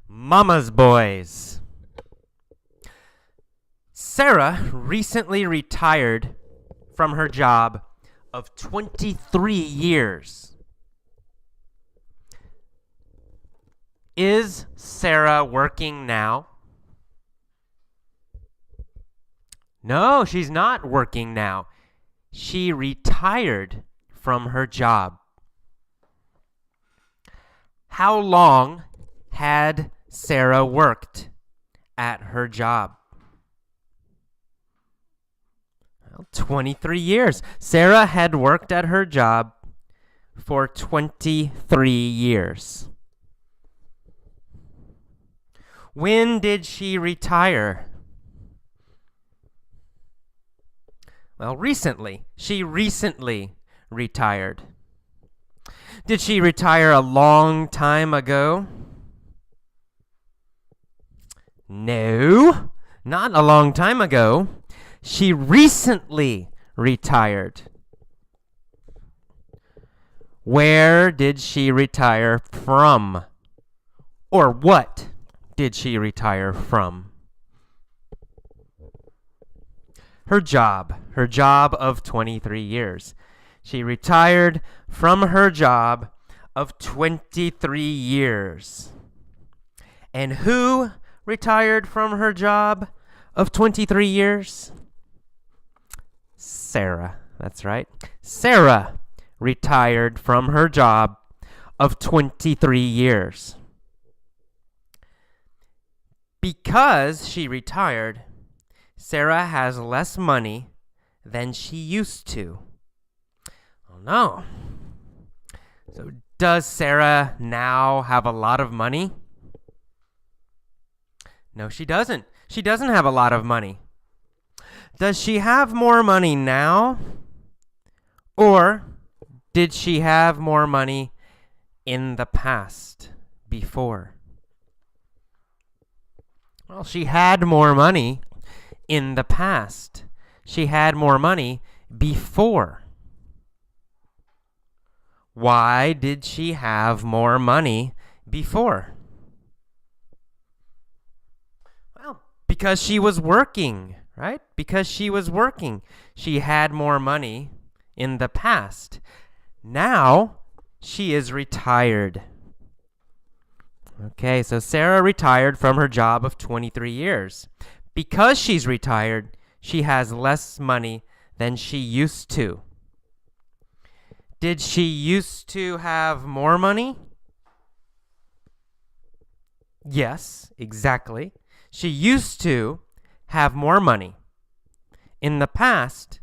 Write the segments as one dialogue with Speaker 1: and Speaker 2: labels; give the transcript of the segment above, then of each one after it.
Speaker 1: Mama's boys. Sarah recently retired from her job of 23 years. Is Sarah working now? No, she's not working now. She retired from her job. How long had Sarah worked at her job? Well, 23 years. Sarah had worked at her job for 23 years. When did she retire? Well, recently. She recently retired. Did she retire a long time ago? No, not a long time ago. She recently retired. Where did she retire from? Or what did she retire from? Her job of 23 years. She retired from her job of 23 years. And who retired from her job of 23 years? Sarah. That's right. Sarah retired from her job of 23 years. Because she retired, Sarah has less money than she used to. Oh no. So does Sarah now have a lot of money? No, she doesn't. She doesn't have a lot of money. Does she have more money now? Or did she have more money in the past, before? Well, she had more money in the past. She had more money before. Why did she have more money before? Well, because she was working, right? Because she was working. She had more money in the past. Now, she is retired. Okay, so Sarah retired from her job of 23 years. Because she's retired, she has less money than she used to. Did she used to have more money? Yes, exactly. She used to have more money. In the past,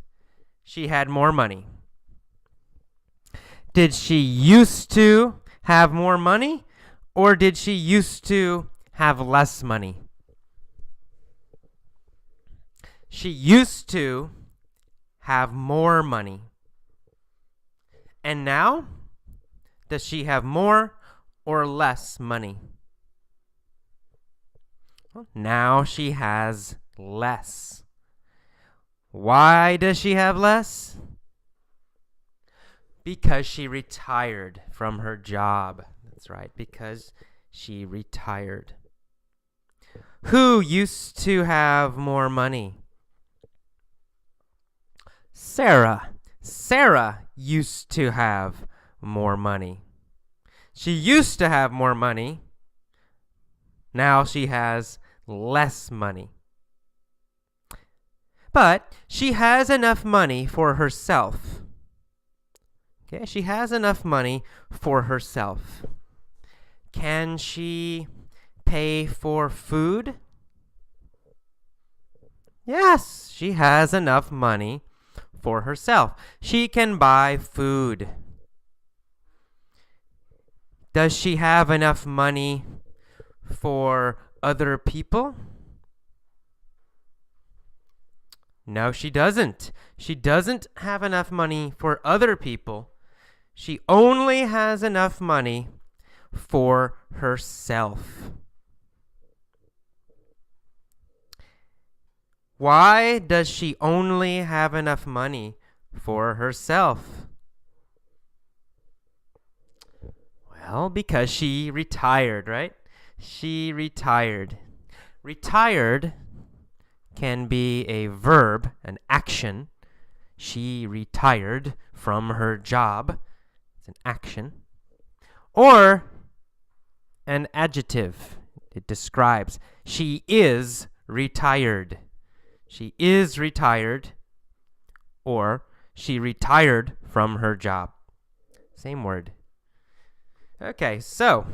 Speaker 1: she had more money. Did she used to have more money, or did she used to have less money? She used to have more money. And now, does she have more or less money? Well, now she has less. Why does she have less? Because she retired from her job. That's right, because she retired. Who used to have more money? Sarah. Sarah used to have more money. She used to have more money. Now she has less money. But she has enough money for herself. Okay, she has enough money for herself. Can she pay for food? Yes, she has enough money for herself. She can buy food. Does she have enough money for other people? No, she doesn't. She doesn't have enough money for other people. She only has enough money for herself. Why does she only have enough money for herself? Well, because she retired, right? She retired. Retired can be a verb, an action. She retired from her job. It's an action. Or an adjective. It describes. She is retired. She is retired. Or she retired from her job. Same word. Okay, so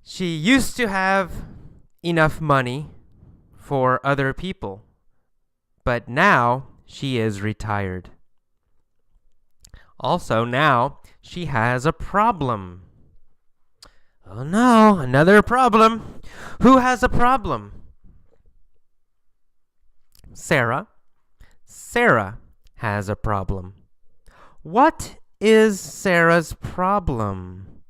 Speaker 1: she used to have enough money for other people, but now she is retired. Also, now she has a problem. Oh no, another problem. Who has a problem? Sarah. Sarah has a problem. What is Sarah's problem?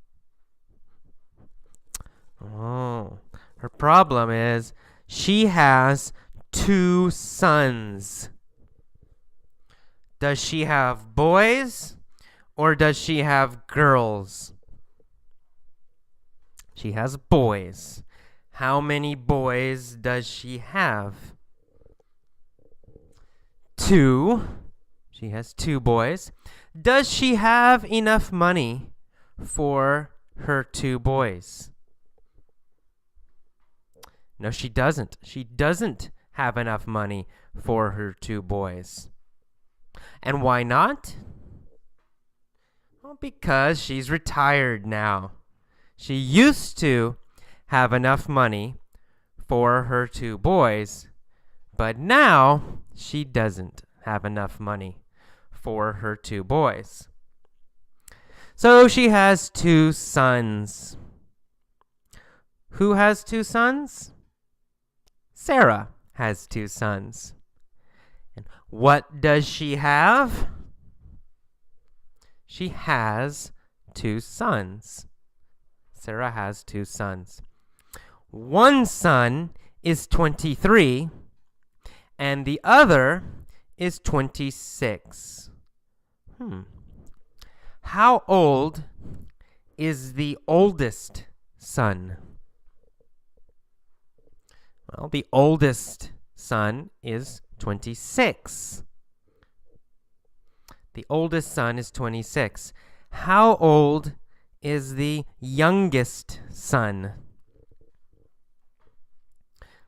Speaker 1: Oh, her problem is she has 2 sons. Does she have boys or does she have girls? She has boys. How many boys does she have? 2. She has 2 boys. Does she have enough money for her 2 boys? No, she doesn't. She doesn't have enough money for her 2 boys. And why not? Well, because she's retired now. She used to have enough money for her 2 boys, but now she doesn't have enough money for her 2 boys. So she has 2 sons. Who has 2 sons? Sarah has 2 sons. And what does she have? She has 2 sons. Sarah has 2 sons. One son is 23, and the other is 26. How old is the oldest son? Well, the oldest son is 26. The oldest son is 26. How old is the youngest son?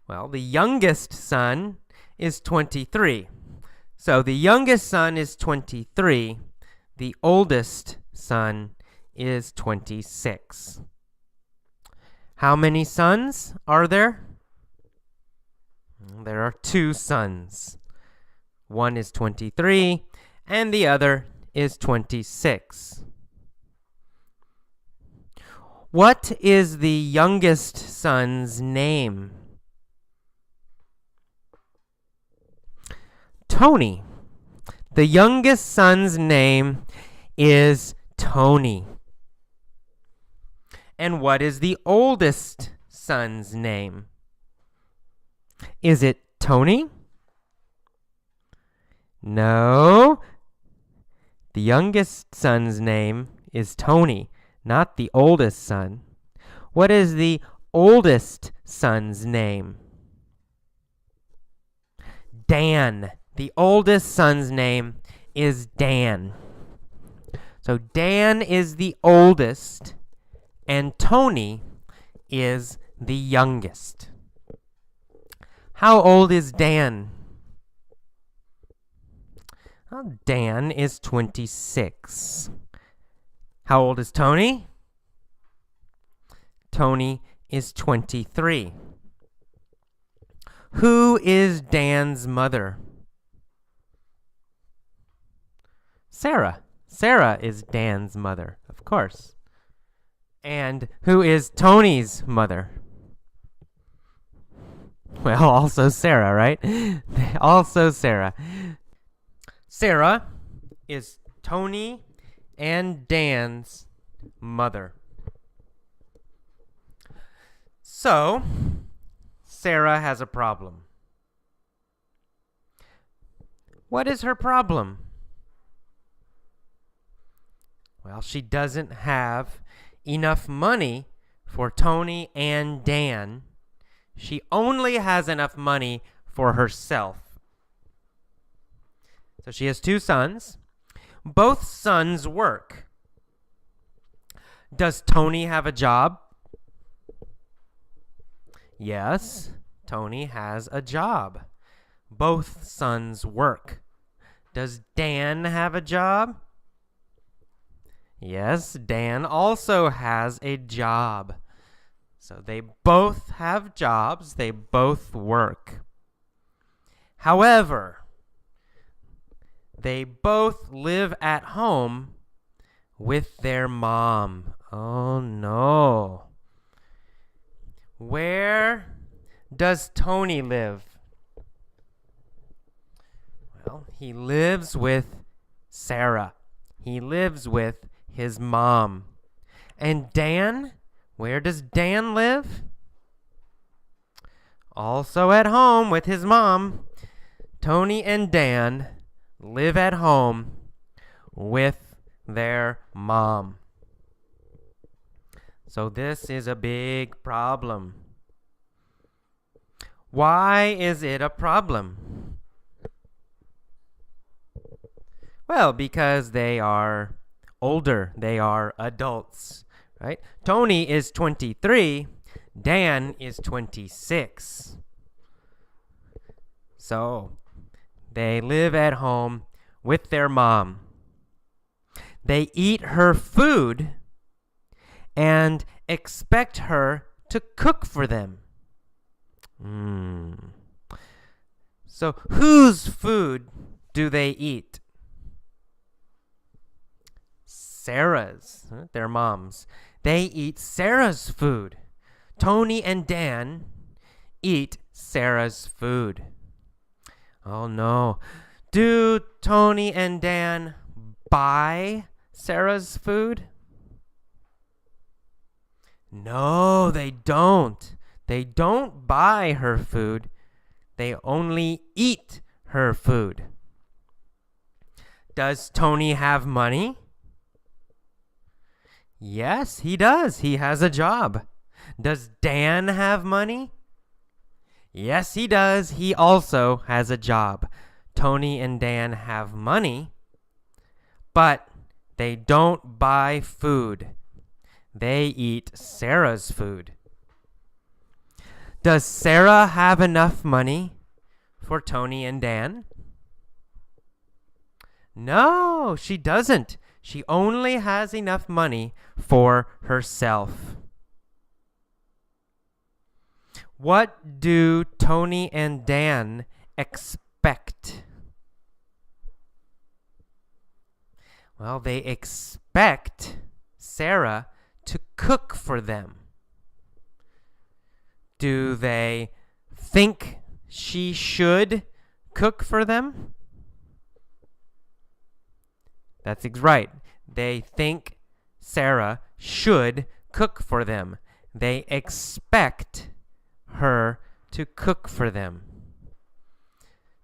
Speaker 1: Well, the youngest son is 23. So the youngest son is 23. The oldest son is 26. How many sons are there? There are 2 sons. One is 23, and the other is 26. What is the youngest son's name? Tony. The youngest son's name is Tony. And what is the oldest son's name? Is it Tony? No. The youngest son's name is Tony, not the oldest son. What is the oldest son's name? Dan. The oldest son's name is Dan. So Dan is the oldest, and Tony is the youngest. How old is Dan? Well, Dan is 26. How old is Tony? Tony is 23. Who is Dan's mother? Sarah. Sarah is Dan's mother, of course. And who is Tony's mother? Well, also Sarah, right? Also Sarah. Sarah is Tony and Dan's mother. So, Sarah has a problem. What is her problem? Well, she doesn't have enough money for Tony and Dan. She only has enough money for herself. So she has 2 sons. Both sons work. Does Tony have a job? Yes, Tony has a job. Both sons work. Does Dan have a job? Yes, Dan also has a job. So they both have jobs. They both work. However, they both live at home with their mom. Oh no. Where does Tony live? Well, he lives with Sarah. He lives with his mom. And Dan, where does Dan live? Also at home with his mom. Tony and Dan live at home with their mom. So this is a big problem. Why is it a problem? Well, because they are older. They are adults, right? Tony is 23. Dan is 26. So they live at home with their mom. They eat her food and expect her to cook for them. So whose food do they eat? Sarah's, their mom's. They eat Sarah's food. Tony and Dan eat Sarah's food. Oh no. Do Tony and Dan buy Sarah's food? No, they don't. They don't buy her food. They only eat her food. Does Tony have money? Yes, he does. He has a job. Does Dan have money? Yes, he does. He also has a job. Tony and Dan have money, but they don't buy food. They eat Sarah's food. Does Sarah have enough money for Tony and Dan? No, she doesn't. She only has enough money for herself. What do Tony and Dan expect? Well, they expect Sarah to cook for them. Do they think she should cook for them? That's right. They think Sarah should cook for them. They expect her to cook for them.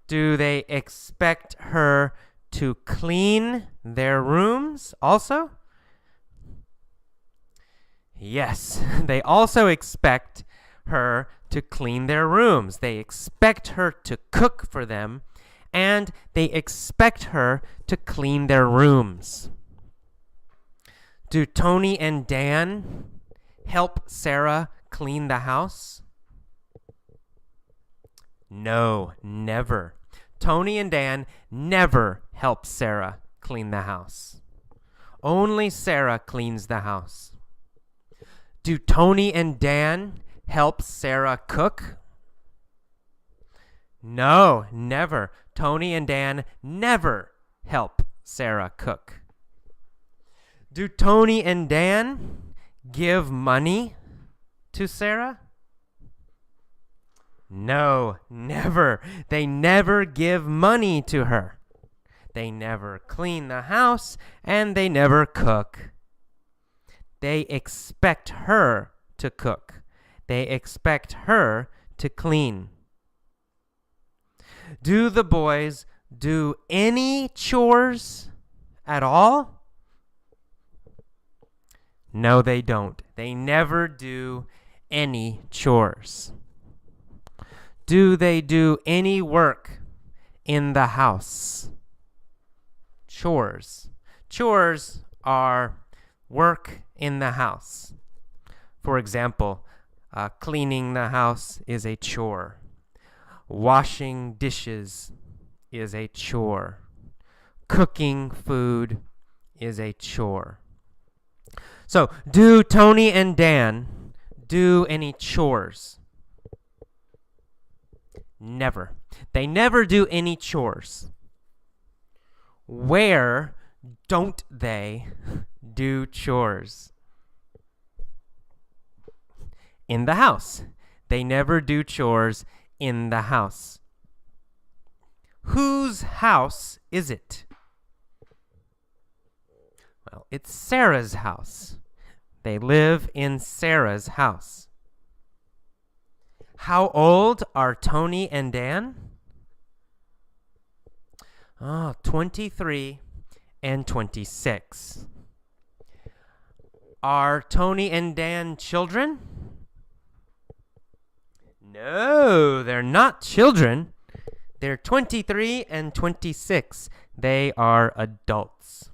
Speaker 1: Do they expect her to clean their rooms also? Yes, they also expect her to clean their rooms. They expect her to cook for them, and they expect her to clean their rooms. Do Tony and Dan help Sarah clean the house? No, never. Tony and Dan never help Sarah clean the house. Only Sarah cleans the house. Do Tony and Dan help Sarah cook? No, never. Tony and Dan never help Sarah cook. Do Tony and Dan give money to Sarah? No, never. They never give money to her. They never clean the house, and they never cook. They expect her to cook. They expect her to clean. Do the boys do any chores at all? No, they don't. They never do any chores. Do they do any work in the house? Chores. Chores are work in the house. For example, cleaning the house is a chore. Washing dishes is a chore. Cooking food is a chore. So, do Tony and Dan do any chores? Never. They never do any chores. Where don't they do chores? In the house. They never do chores in the house. Whose house is it? Well, it's Sarah's house. They live in Sarah's house. How old are Tony and Dan? 23 and 26. Are Tony and Dan children? No, they're not children. They're 23 and 26. They are adults.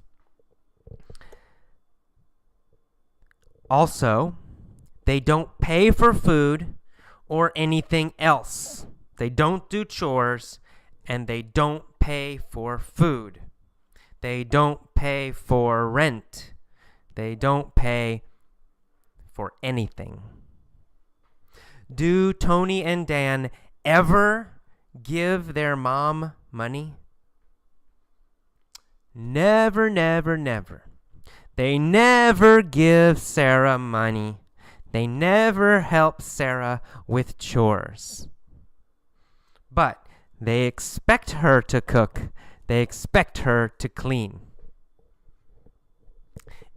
Speaker 1: Also, they don't pay for food or anything else. They don't do chores, and they don't pay for food. They don't pay for rent. They don't pay for anything. Do Tony and Dan ever give their mom money? Never, never, never. They never give Sarah money. They never help Sarah with chores. But they expect her to cook. They expect her to clean.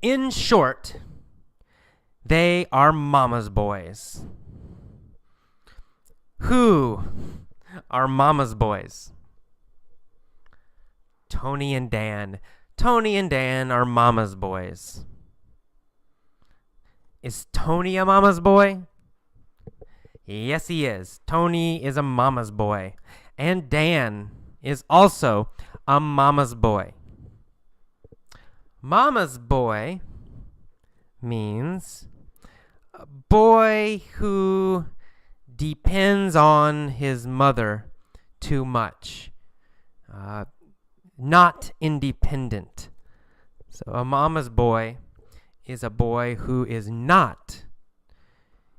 Speaker 1: In short, they are mama's boys. Who are mama's boys? Tony and Dan. Tony and Dan are mama's boys. Is Tony a mama's boy? Yes, he is. Tony is a mama's boy. And Dan is also a mama's boy. Mama's boy means a boy who depends on his mother too much. Not independent. So a mama's boy is a boy who is not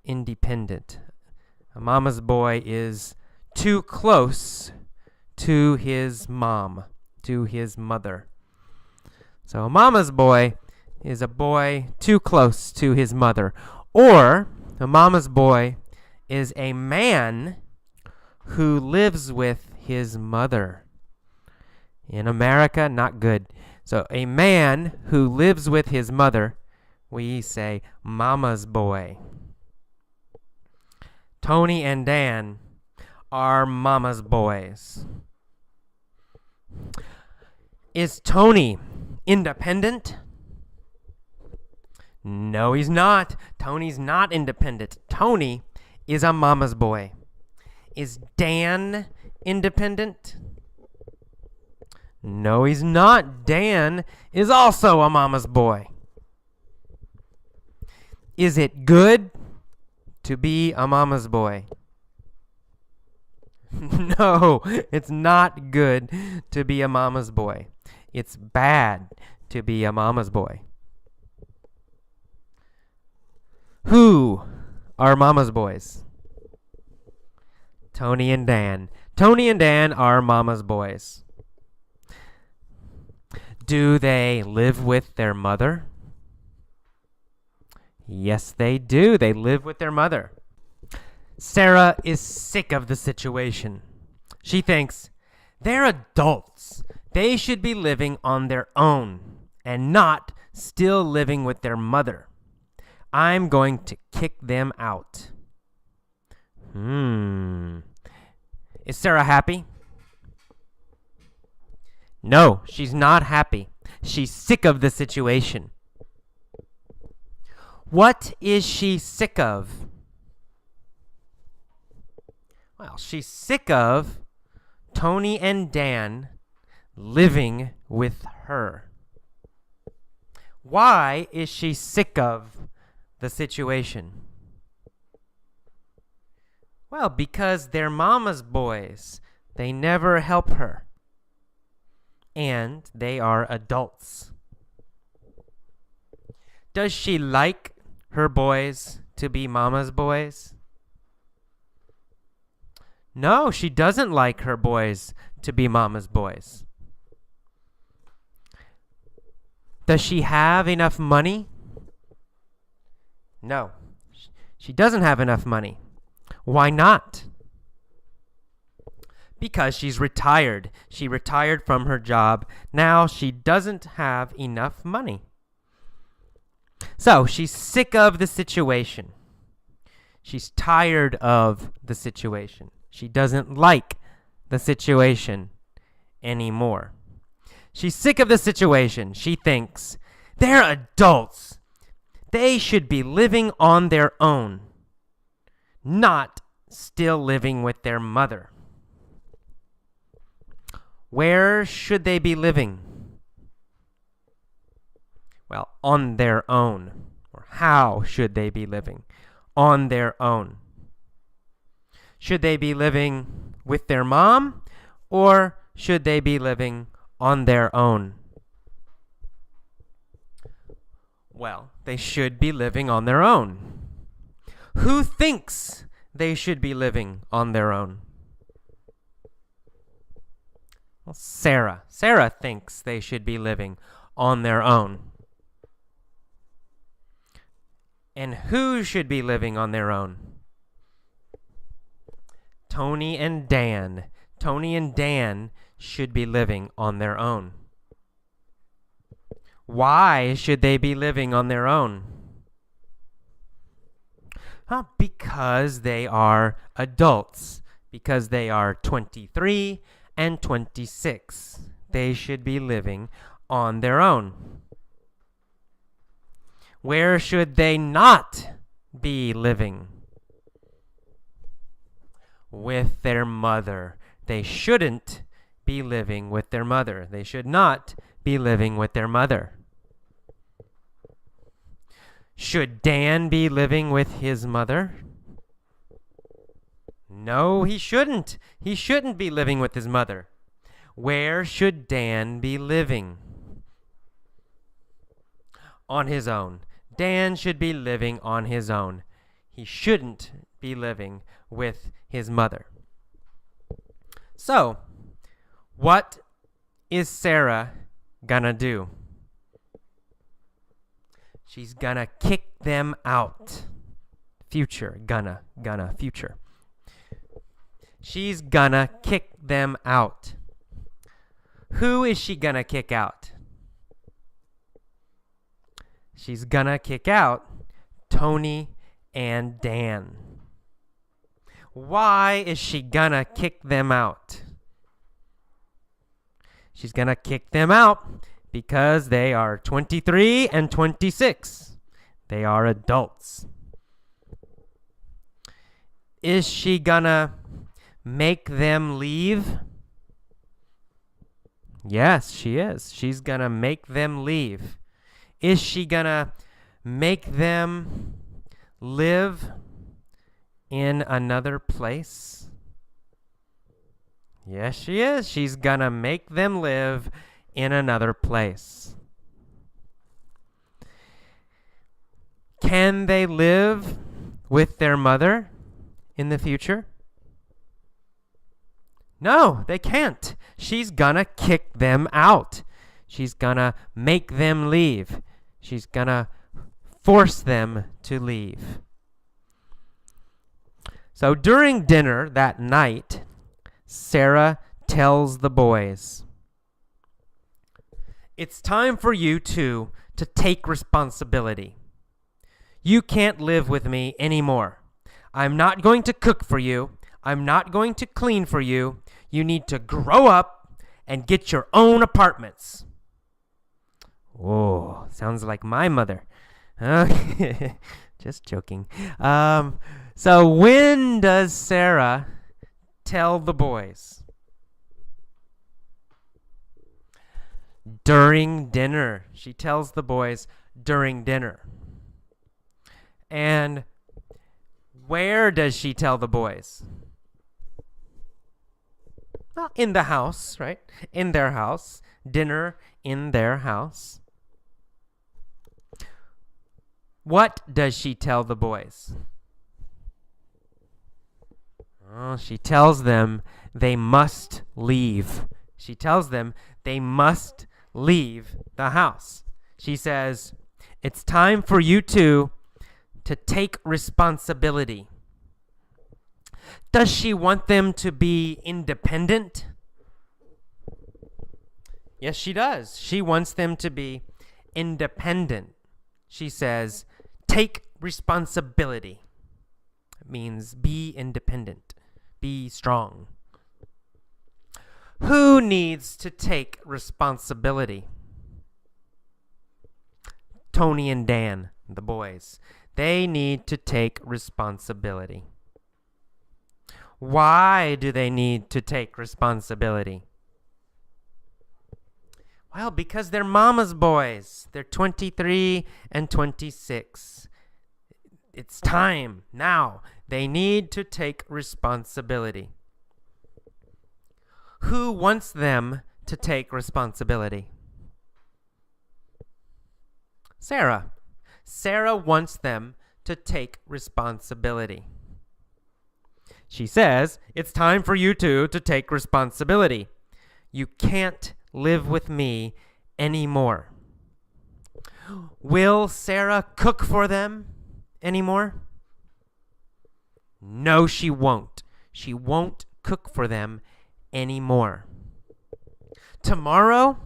Speaker 1: independent. A mama's boy is too close to his mom, to his mother. So a mama's boy is a boy too close to his mother. Or a mama's boy is a man who lives with his mother. In America, not good. So a man who lives with his mother, we say mama's boy. Tony and Dan are mama's boys. Is Tony independent? No, he's not. Tony's not independent. Tony is a mama's boy. Is Dan independent? No, he's not. Dan is also a mama's boy. Is it good to be a mama's boy? No, it's not good to be a mama's boy. It's bad to be a mama's boy. Who are mama's boys? Tony and Dan. Tony and Dan are mama's boys. Do they live with their mother? Yes, they do. They live with their mother. Sarah is sick of the situation. She thinks, they're adults. They should be living on their own and not still living with their mother. I'm going to kick them out. Is Sarah happy? No, she's not happy. She's sick of the situation. What is she sick of? Well, she's sick of Tony and Dan living with her. Why is she sick of the situation? Well, because they're mama's boys. They never help her. And they are adults. Does she like her boys to be mama's boys? No, she doesn't like her boys to be mama's boys. Does she have enough money? No, she doesn't have enough money. Why not? Because she's retired. She retired from her job. Now she doesn't have enough money. So she's sick of the situation. She's tired of the situation. She doesn't like the situation anymore. She's sick of the situation. She thinks, they're adults. They should be living on their own, not still living with their mother. Where should they be living? Well, on their own. Or how should they be living? On their own. Should they be living with their mom, or should they be living on their own? Well, they should be living on their own. Who thinks they should be living on their own? Well, Sarah. Sarah thinks they should be living on their own. And who should be living on their own? Tony and Dan. Tony and Dan should be living on their own. Why should they be living on their own? Because they are adults. Because they are 23 and 26. They should be living on their own. Where should they not be living? With their mother. They shouldn't be living with their mother. They should not be living with their mother. Should Dan be living with his mother? No, he shouldn't. He shouldn't be living with his mother. Where should Dan be living? On his own. Dan should be living on his own. He shouldn't be living with his mother. So, what is Sarah gonna do? She's gonna kick them out. Future, gonna, future. She's gonna kick them out. Who is she gonna kick out? She's gonna kick out Tony and Dan. Why is she gonna kick them out? She's gonna kick them out because they are 23 and 26. They are adults. Is she gonna make them leave? Yes, she is. She's gonna make them leave. Is she gonna make them live in another place? Yes, she is. She's gonna make them live in another place. Can they live with their mother in the future? No, they can't. She's gonna kick them out. She's gonna make them leave. She's gonna force them to leave. So during dinner that night, Sarah tells the boys, it's time for you two to take responsibility. You can't live with me anymore. I'm not going to cook for you. I'm not going to clean for you. You need to grow up and get your own apartments. Oh, sounds like my mother. Okay. Just joking. So when does Sarah tell the boys? During dinner. She tells the boys during dinner. And where does she tell the boys? Well, in the house, right? In their house. Dinner in their house. What does she tell the boys? Oh, she tells them they must leave. She tells them they must leave the house. She says, it's time for you two to take responsibility. Does she want them to be independent? Yes, she does. She wants them to be independent. She says, take responsibility. It means be independent, be strong. Who needs to take responsibility? Tony and Dan, the boys. They need to take responsibility. Why do they need to take responsibility? Well, because they're mama's boys. They're 23 and 26. It's time now. They need to take responsibility. Who wants them to take responsibility? Sarah. Sarah wants them to take responsibility. She says, it's time for you two to take responsibility. You can't live with me anymore. Will Sarah cook for them anymore? No, she won't. She won't cook for them anymore. Tomorrow,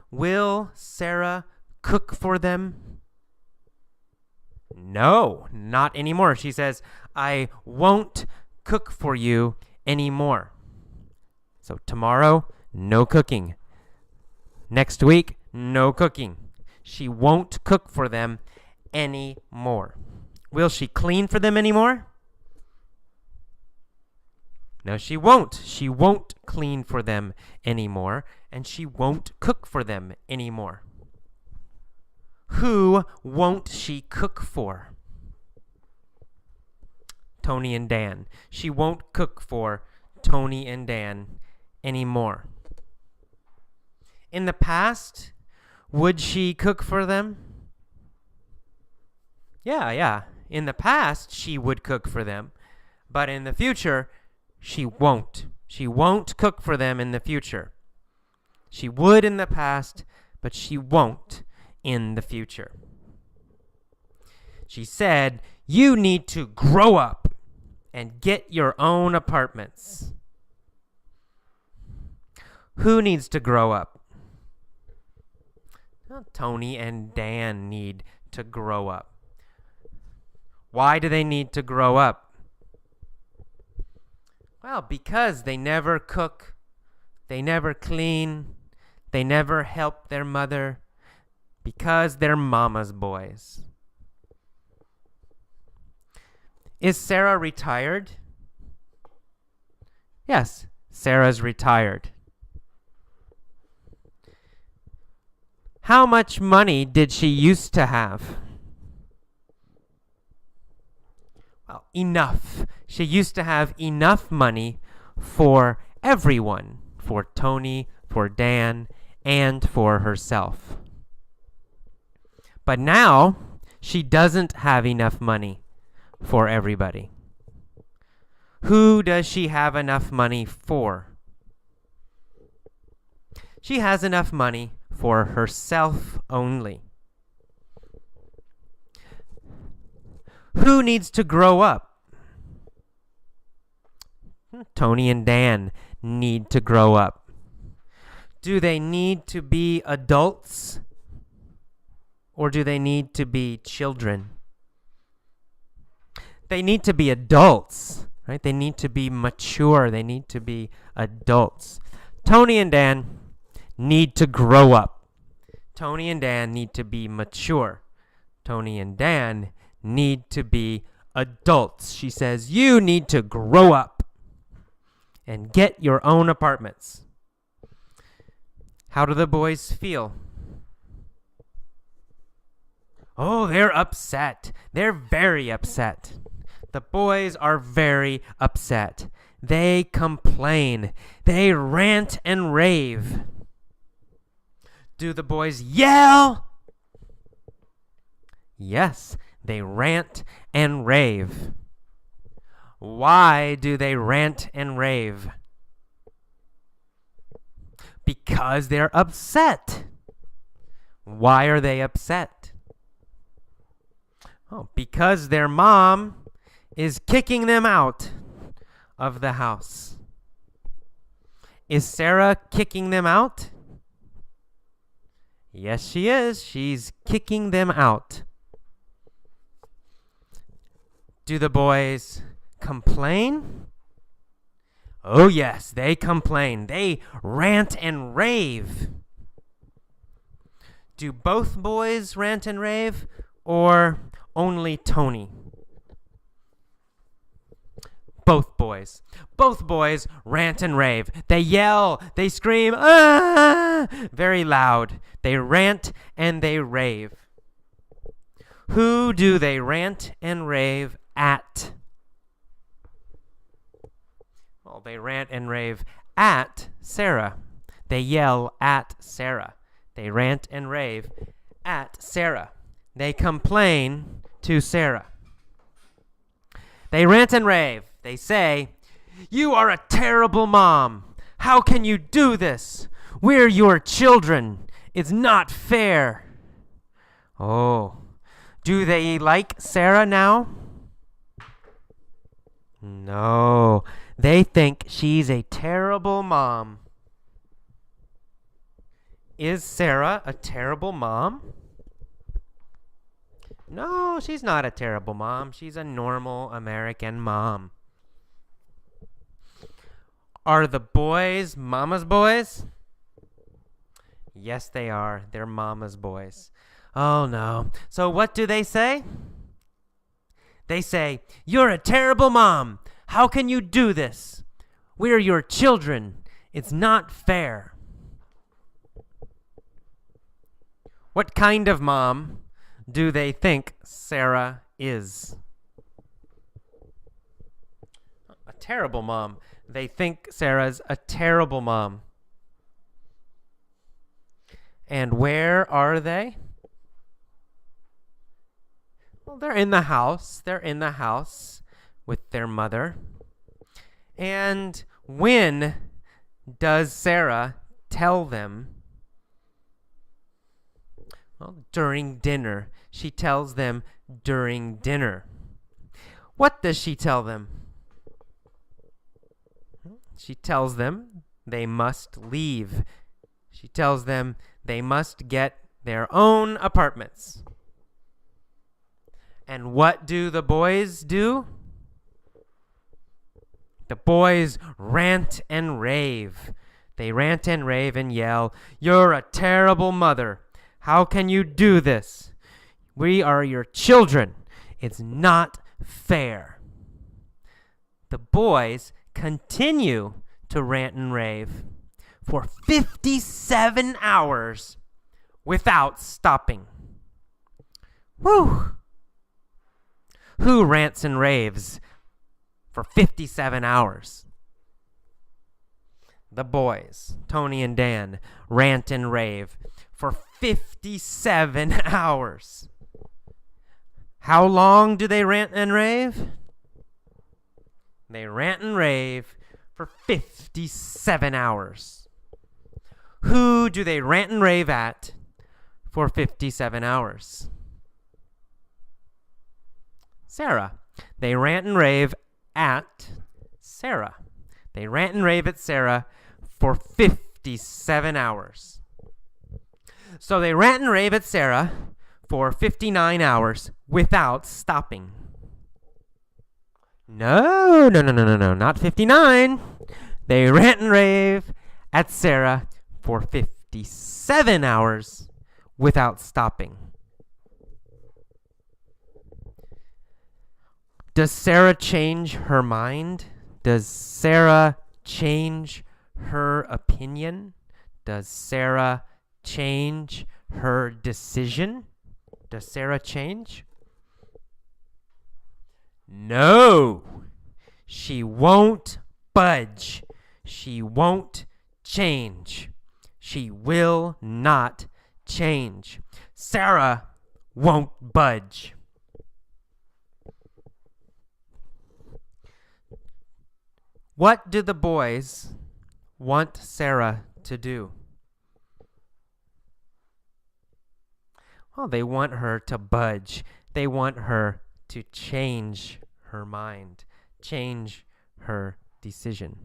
Speaker 1: will Sarah cook for them? No, not anymore. She says, I won't cook for you anymore. So tomorrow, no cooking. Next week, no cooking. She won't cook for them anymore. Will she clean for them anymore? No, she won't. She won't clean for them anymore, and she won't cook for them anymore. Who won't she cook for? Tony and Dan. She won't cook for Tony and Dan anymore. In the past, would she cook for them? Yeah. In the past, she would cook for them. But in the future, she won't. She won't cook for them in the future. She would in the past, but she won't in the future. She said, you need to grow up and get your own apartments. Who needs to grow up? Well, Tony and Dan need to grow up. Why do they need to grow up? Well, because they never cook, they never clean, they never help their mother, because they're mama's boys. Is Sarah retired? Yes, Sarah's retired. How much money did she used to have? Well, enough. She used to have enough money for everyone, for Tony, for Dan, and for herself. But now, she doesn't have enough money for everybody. Who does she have enough money for? She has enough money for herself only. Who needs to grow up? Tony and Dan need to grow up. Do they need to be adults? Or do they need to be children? They need to be adults, right? They need to be mature. They need to be adults. Tony and Dan need to grow up. Tony and Dan need to be mature. Tony and Dan need to be adults. She says, you need to grow up and get your own apartments. How do the boys feel? Oh, they're upset. They're very upset. The boys are very upset. They complain. They rant and rave. Do the boys yell? Yes, they rant and rave. Why do they rant and rave? Because they're upset. Why are they upset? Oh, because their mom is kicking them out of the house. Is Sarah kicking them out? Yes, she is. She's kicking them out. Do the boys complain? Oh, yes, they complain. They rant and rave. Do both boys rant and rave, or only Tony? Both boys. Both boys rant and rave. They yell, they scream, ah, very loud. They rant and they rave. Who do they rant and rave at? Well, they rant and rave at Sarah. They yell at Sarah. They rant and rave at Sarah. They complain to Sarah. They rant and rave. They say, you are a terrible mom. How can you do this? We're your children. It's not fair. Oh, do they like Sarah now? No, they think she's a terrible mom. Is Sarah a terrible mom? No, she's not a terrible mom. She's a normal American mom. Are the boys mama's boys? Yes, they are. They're mama's boys. Oh, no. So what do they say? They say, you're a terrible mom. How can you do this? We're your children. It's not fair. What kind of mom do they think Sarah is? A terrible mom. They think Sarah's a terrible mom. And where are they? Well, they're in the house. They're in the house with their mother. And when does Sarah tell them? Well, during dinner. She tells them during dinner. What does she tell them? She tells them they must leave. She tells them they must get their own apartments. And what do the boys do? The boys rant and rave. They rant and rave and yell, you're a terrible mother. How can you do this? We are your children. It's not fair. The boys continue to rant and rave for 57 hours without stopping. Whew! Who rants and raves for 57 hours? The boys, Tony and Dan, rant and rave for 57 hours. How long do they rant and rave? They rant and rave for 57 hours. Who do they rant and rave at for 57 hours? Sarah. They rant and rave at Sarah. They rant and rave at Sarah for 57 hours. So they rant and rave at Sarah for 59 hours without stopping. No, not 59. They rant and rave at Sarah for 57 hours without stopping. Does Sarah change her mind? Does Sarah change her opinion? Does Sarah change her decision? Does Sarah change? No. She won't budge. She won't change. She will not change. Sarah won't budge. What do the boys want Sarah to do? Well, they want her to budge. They want her to change her mind, change her decision.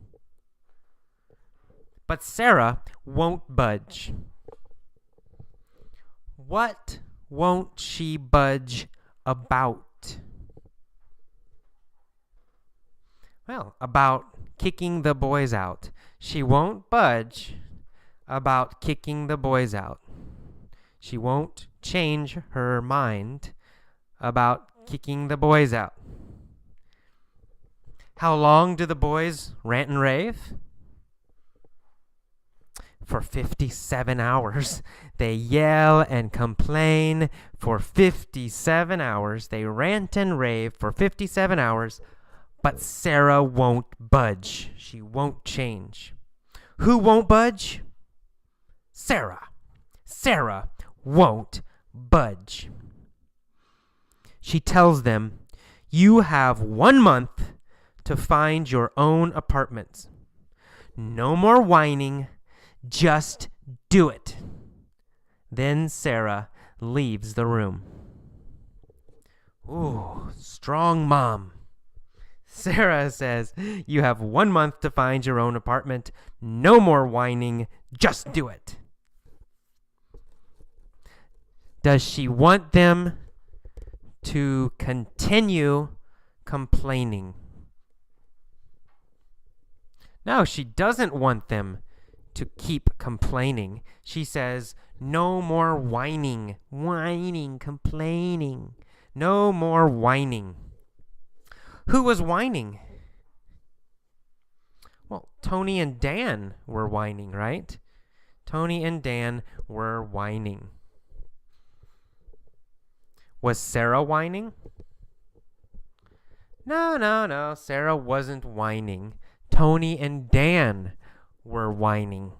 Speaker 1: But Sarah won't budge. What won't she budge about? Well, about kicking the boys out. She won't budge about kicking the boys out. She won't change her mind about kicking the boys out. How long do the boys rant and rave? For 57 hours. They yell and complain for 57 hours. They rant and rave for 57 hours. But Sarah won't budge. She won't change. Who won't budge? Sarah. Sarah won't budge. She tells them, "You have 1 month to find your own apartment. No more whining. Just do it." Then Sarah leaves the room. Ooh, strong mom. Sarah says, "You have 1 month to find your own apartment. No more whining. Just do it." Does she want them to continue complaining? No, she doesn't want them to keep complaining. She says, "No more whining, complaining. No more whining." Who was whining? Well, Tony and Dan were whining, right? Tony and Dan were whining. Was Sarah whining? No. Sarah wasn't whining. Tony and Dan were whining.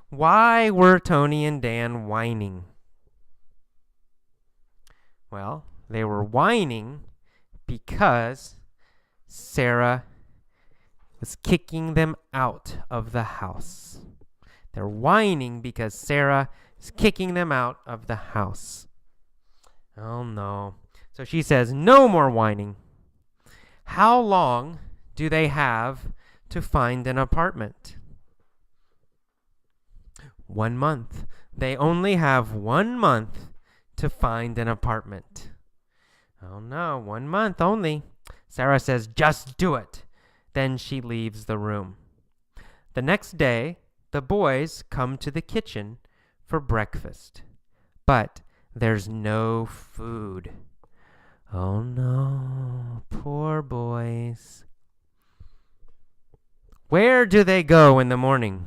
Speaker 1: Why were Tony and Dan whining? Well, they were whining because Sarah was kicking them out of the house. They're whining because Sarah is kicking them out of the house. Oh no. So she says, "No more whining." How long do they have to find an apartment? 1 month. They only have 1 month to find an apartment. Oh no, 1 month only. Sarah says, "Just do it." Then she leaves the room. The next day, the boys come to the kitchen for breakfast. But there's no food. Oh no, poor boys. Where do they go in the morning?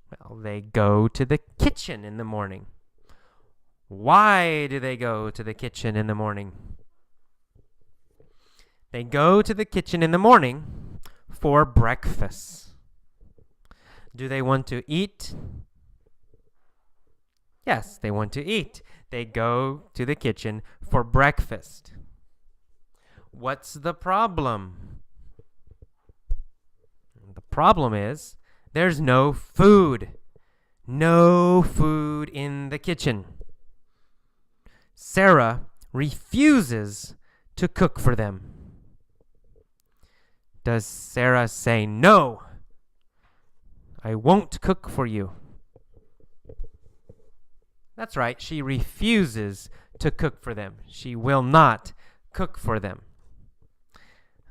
Speaker 1: Well, they go to the kitchen in the morning. Why do they go to the kitchen in the morning? They go to the kitchen in the morning for breakfast. Do they want to eat? Yes, they want to eat. They go to the kitchen for breakfast. What's the problem? The problem is there's no food. No food in the kitchen. Sarah refuses to cook for them. Does Sarah say, "No, I won't cook for you"? That's right, she refuses to cook for them. She will not cook for them.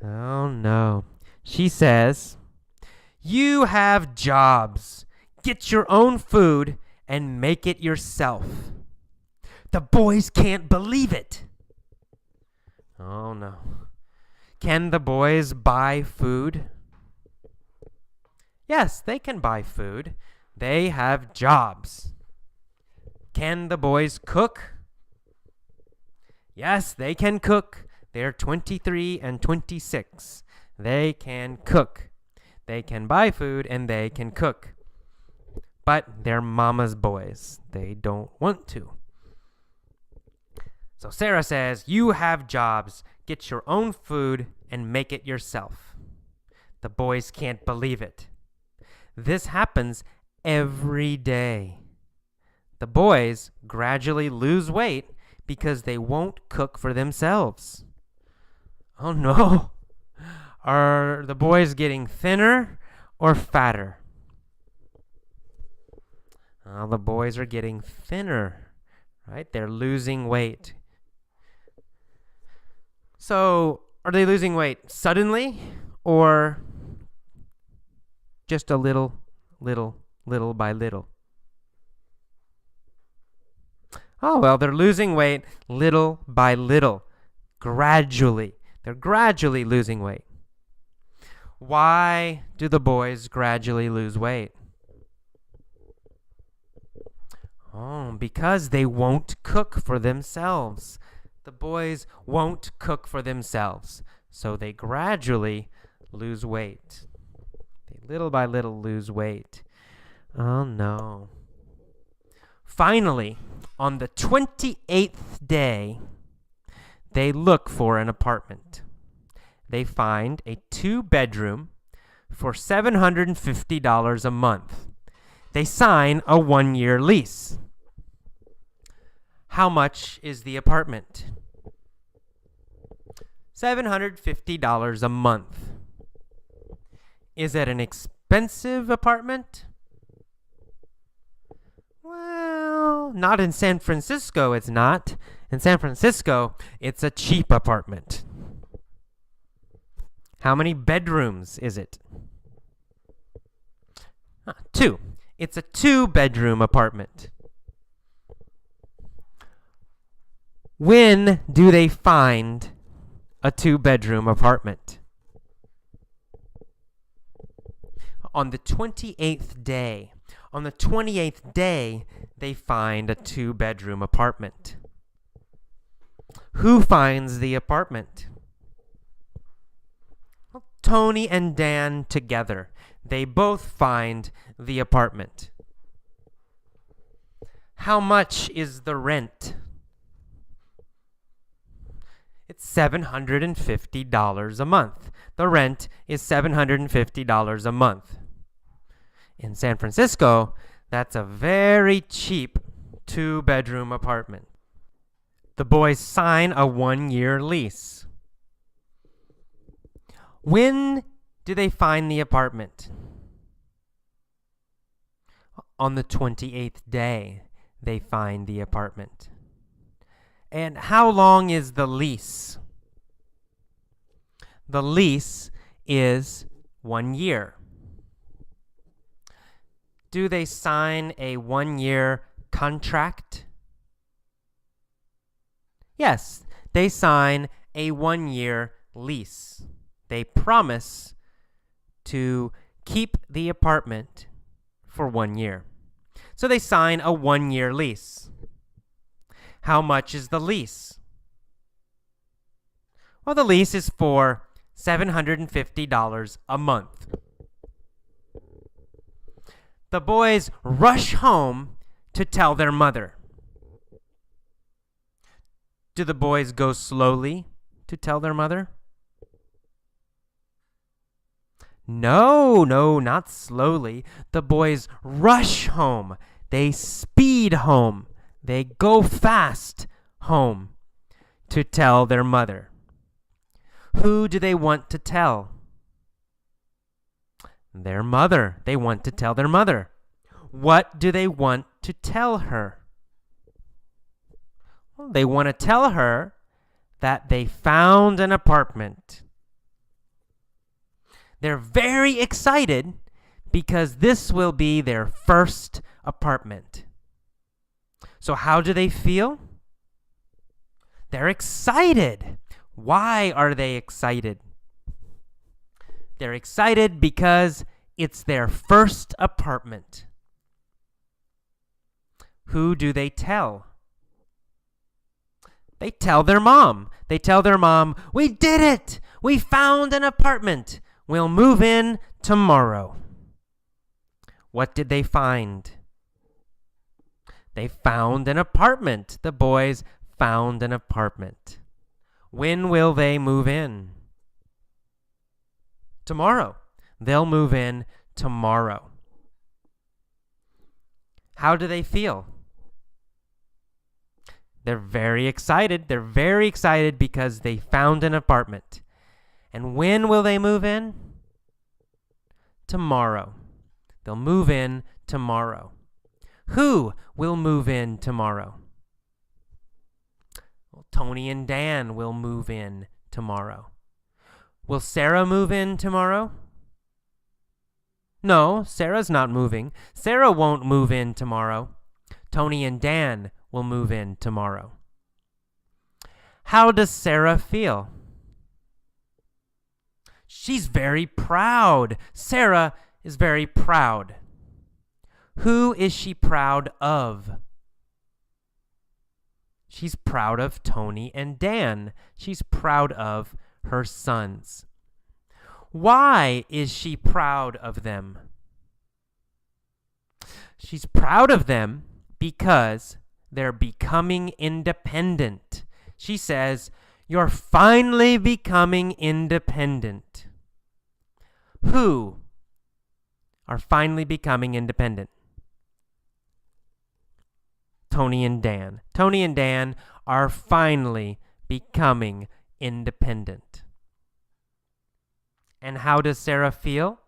Speaker 1: Oh no. She says, "You have jobs. Get your own food and make it yourself. The boys can't believe it. Oh no. Can the boys buy food? Yes, they can buy food. They have jobs. Can the boys cook? Yes, they can cook. They're 23 and 26. They can cook. They can buy food and they can cook. But they're mama's boys. They don't want to. So Sarah says, you have jobs. Get your own food and make it yourself. The boys can't believe it. This happens every day. The boys gradually lose weight because they won't cook for themselves. Oh no! Are the boys getting thinner or fatter? Oh, the boys are getting thinner, right? They're losing weight. So, are they losing weight suddenly or just a little by little? Oh, well, they're losing weight little by little, gradually. They're gradually losing weight. Why do the boys gradually lose weight? Oh, because they won't cook for themselves. The boys won't cook for themselves, so they gradually lose weight. They little by little lose weight. Oh, no. Finally, on the 28th day, they look for an apartment. They find a 2-bedroom for $750 a month. They sign a 1-year lease. How much is the apartment? $750 a month. Is it an expensive apartment? Well, not in San Francisco, it's not. In San Francisco, it's a cheap apartment. How many bedrooms is it? 2. It's a 2-bedroom apartment. When do they find a 2-bedroom apartment? On the 28th day. On the 28th day, they find a 2-bedroom apartment. Who finds the apartment? Well, Tony and Dan together. They both find the apartment. How much is the rent? It's $750 a month. The rent is $750 a month. In San Francisco, that's a very cheap 2-bedroom apartment. The boys sign a 1-year lease. When do they find the apartment? On the 28th day, they find the apartment. And how long is the lease? The lease is 1 year. Do they sign a 1-year contract? Yes, they sign a 1-year lease. They promise to keep the apartment for 1 year. So they sign a 1-year lease. How much is the lease? Well, the lease is for $750 a month. The boys rush home to tell their mother. Do the boys go slowly to tell their mother? No, not slowly. The boys rush home. They speed home. They go fast home to tell their mother. Who do they want to tell? Their mother. They want to tell their mother. What do they want to tell her? Well, they want to tell her that they found an apartment. They're very excited because this will be their first apartment. So how do they feel? They're excited. Why are they excited? They're excited because it's their first apartment. Who do they tell? They tell their mom. They tell their mom, "We did it! We found an apartment. We'll move in tomorrow." What did they find? They found an apartment. The boys found an apartment. When will they move in? Tomorrow. They'll move in tomorrow. How do they feel? They're very excited. They're very excited because they found an apartment. And when will they move in? Tomorrow. They'll move in tomorrow. Who will move in tomorrow? Well, Tony and Dan will move in tomorrow. Will Sarah move in tomorrow? No, Sarah's not moving. Sarah won't move in tomorrow. Tony and Dan will move in tomorrow. How does Sarah feel? She's very proud. Sarah is very proud. Who is she proud of? She's proud of Tony and Dan. She's proud of her sons. Why is she proud of them? She's proud of them because they're becoming independent. She says, "You're finally becoming independent." Who are finally becoming independent? Tony and Dan. Tony and Dan are finally becoming independent. And how does Sarah feel?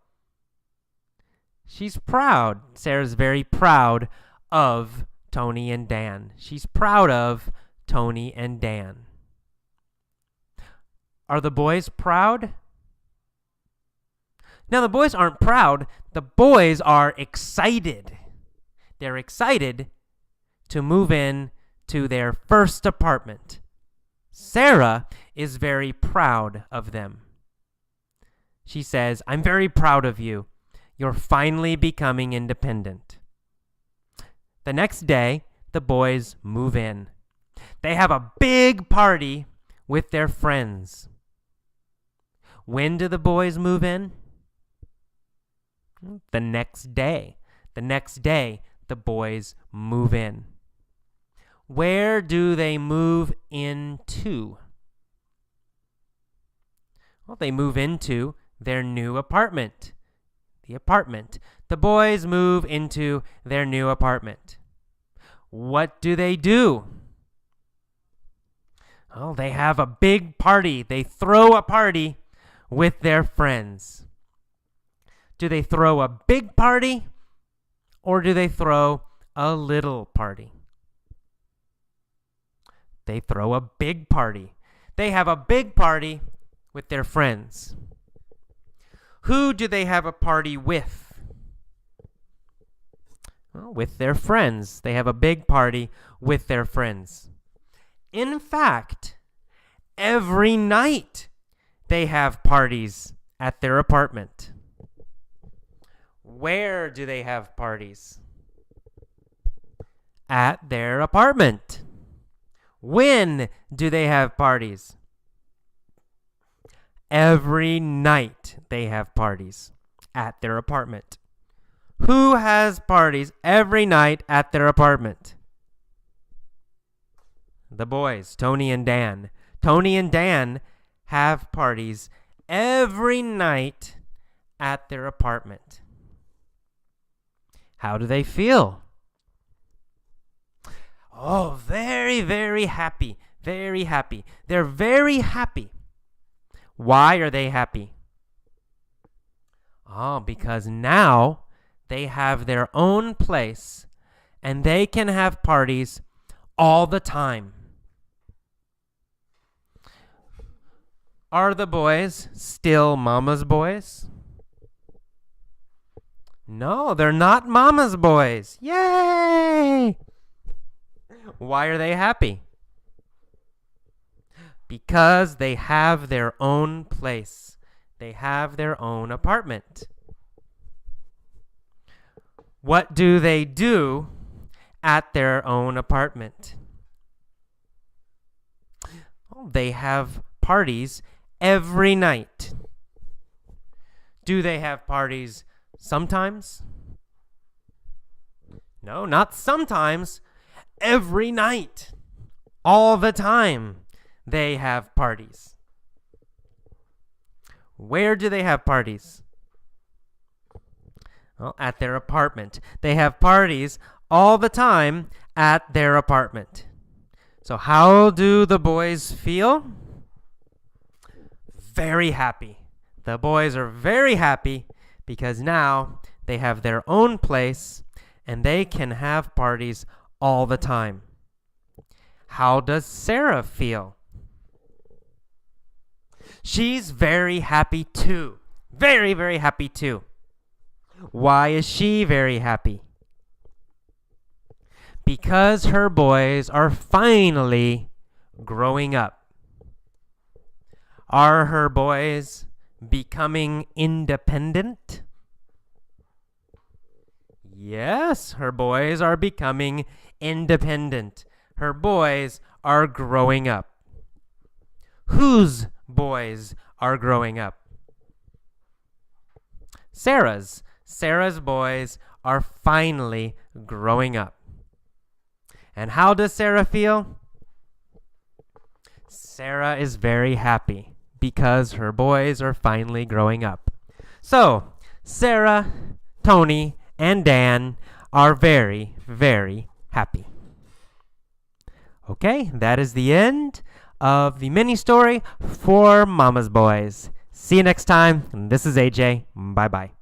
Speaker 1: She's proud. Sarah's very proud of Tony and Dan. She's proud of Tony and Dan. Are the boys proud? Now, the boys aren't proud. The boys are excited. They're excited to move in to their first apartment. Sarah is very proud of them. She says, "I'm very proud of you. You're finally becoming independent." The next day, the boys move in. They have a big party with their friends. When do the boys move in? The next day. The next day, the boys move in. Where do they move into? Well, they move into their new apartment. The apartment. The boys move into their new apartment. What do? Well, they have a big party. They throw a party with their friends. Do they throw a big party or do they throw a little party? They throw a big party. They have a big party with their friends. Who do they have a party with? Well, with their friends. They have a big party with their friends. In fact, every night they have parties at their apartment. Where do they have parties? At their apartment. When do they have parties? Every night they have parties at their apartment. Who has parties every night at their apartment? The boys, Tony and Dan. Tony and Dan have parties every night at their apartment. How do they feel? Oh, very, very happy. Very happy. They're very happy. Why are they happy? Oh, because now they have their own place and they can have parties all the time. Are the boys still Mama's boys? No, they're not Mama's boys. Yay! Why are they happy? Because they have their own place. They have their own apartment. What do they do at their own apartment? They have parties every night. Do they have parties sometimes? No, not sometimes. Every night. All the time they have parties. Where do they have parties? Well, at their apartment. They have parties all the time at their apartment. So how do the boys feel? Very happy. The boys are very happy because now they have their own place and they can have parties all the time. How does Sarah feel? She's very happy too. Very, very happy too. Why is she very happy? Because her boys are finally growing up. Are her boys becoming independent? Yes, her boys are becoming independent. Her boys are growing up. Whose boys are growing up? Sarah's. Sarah's boys are finally growing up. And how does Sarah feel? Sarah is very happy because her boys are finally growing up. So, Sarah, Tony, and Dan are very, very happy. Okay, that is the end of the mini story for Mama's Boys. See you next time. This is AJ. Bye-bye.